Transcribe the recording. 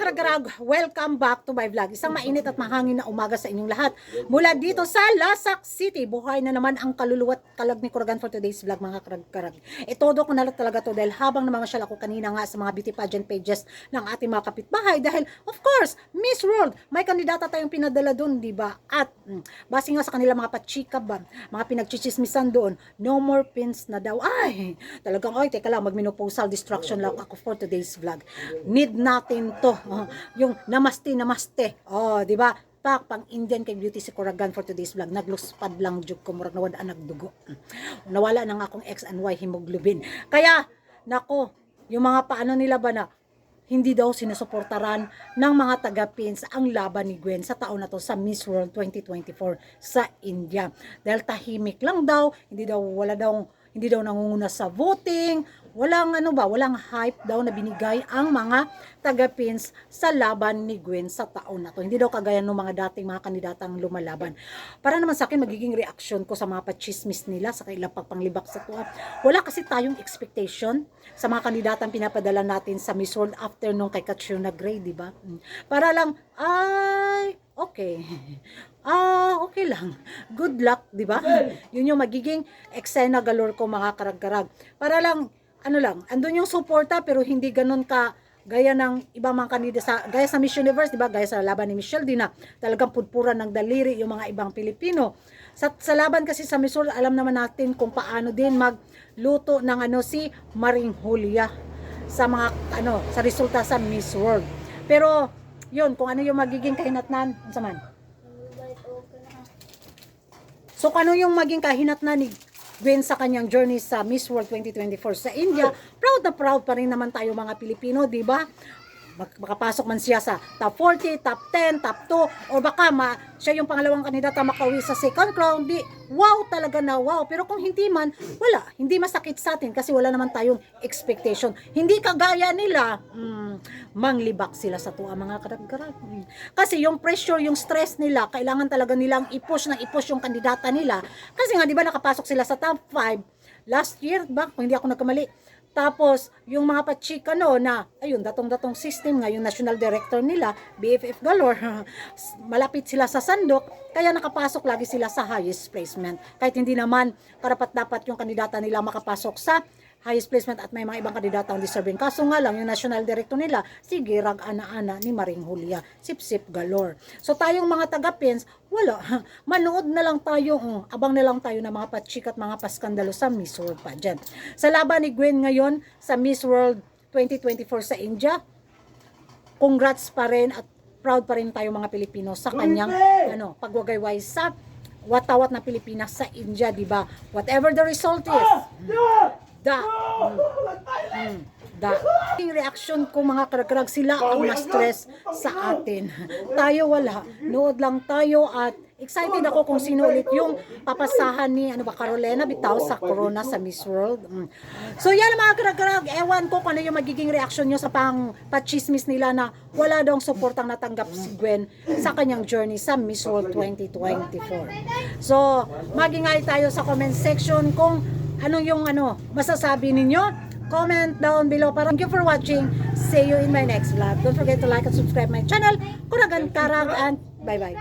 Karag, welcome back to my vlog. Isang mainit at mahangin na umaga sa inyong lahat. Mula dito sa Lasak City, buhay na naman ang kaluluwat kalag ni Kuragan for today's vlog, mga karag. Itodo ko na talaga to dahil habang namamasyal ako kanina nga sa mga beauty pageant pages ng ating mga kapitbahay dahil of course, Miss World, may kandidata tayong pinadala doon, di ba? At base nga sa kanila mga pachika ba, mga pinagchichismisan doon, no more pins na daw. Ay, talagang ay, teka lang, magmenopausal destruction lang ako for today's vlog. Need natin to. Yung namaste. Di ba? Pang Indian kay beauty si Kuragan for today's vlog. Nagluspad lang jug ko murag nawad ang nagdugo. Nawala na nga akong X and Y hemoglobin. Kaya nako, yung mga paano nila ba na hindi daw sinusuportaran ng mga taga-pins ang laban ni Gwen sa taon na to sa Miss World 2024 sa India. Dahil tahimik lang daw, hindi daw nangunguna sa voting, walang hype daw na binigay ang mga taga-pins sa laban ni Gwen sa taon na to. Hindi daw kagaya ng mga dating mga kandidatang lumalaban. Para naman sa akin, magiging reaksyon ko sa mga pachismis nila sa kailang pagpanglibak sa tuwa. Wala kasi tayong expectation sa mga kandidatang pinapadala natin sa Miss World after nung kay Katrina Gray, di ba? Para lang, okay. Okay lang. Good luck, di ba? Yun yung magiging eksena galore ko, mga karag-karag. Para lang, andun yung suporta pero hindi ganun ka gaya ng ibang mga kandidata gaya sa Miss Universe, di ba? Gaya sa laban ni Michelle Dina, talagang pudpuran ng daliri yung mga ibang Pilipino. Sa laban kasi sa Miss World, alam naman natin kung paano din magluto ng si Maring Julia sa mga sa resulta sa Miss World. Pero yun, kung ano yung magiging kahinatnan, saman. So ano yung maging kahinatnan ni Gwen sa kanyang journey sa Miss World 2024 sa India, proud na proud pa rin naman tayo mga Pilipino, di ba? Makapasok man siya sa top 40, top 10, top 2, or baka siya yung pangalawang kandidata makauwi sa second crown, di wow talaga na wow. Pero kung hindi man, wala, hindi masakit sa atin kasi wala naman tayong expectation. Hindi kagaya nila, manglibak sila sa tuwa, mga karag-karag. Kasi yung pressure, yung stress nila, kailangan talaga nilang i-push yung kandidata nila. Kasi nga, di ba nakapasok sila sa top 5 last year, ba? Kung hindi ako nagkamali. Tapos, yung mga pachika na, ayun, datong system nga, yung national director nila, BFF Galore, malapit sila sa sandok, kaya nakapasok lagi sila sa highest placement. Kahit hindi naman karapat-dapat yung kandidata nila makapasok sa highest placement at may mga ibang kandidata ang deserving. Kaso nga lang, yung national director nila, sige, rag-ana-ana ni Maring Julia, sip-sip galore. So tayong mga taga-pins, wala, manood na lang tayo, abang na lang tayo ng mga pachik at mga paskandalo sa Miss World pageant. Sa laban ni Gwen ngayon sa Miss World 2024 sa India, congrats pa rin at proud pa rin tayo mga Pilipino sa kanyang pagwagayway sa watawat na Pilipinas sa India, di ba? Whatever the result is, yung reaction ko, mga karag-karag, sila ang na-stress sa atin. Tayo wala. Nood lang tayo at excited ako kung sino ulit yung papasahan ni Carolina Bitaw sa Corona sa Miss World. So yan mga karag-karag, ewan ko kung ano yung magiging reaction nyo sa pachismis nila na wala daw suportang natanggap si Gwen sa kanyang journey sa Miss World 2024. So mag-ingay tayo sa comment section kung anong yung masasabi ninyo. Comment down below. Thank you for watching. See you in my next vlog. Don't forget to like and subscribe my channel. Kuragan Karag, and bye bye.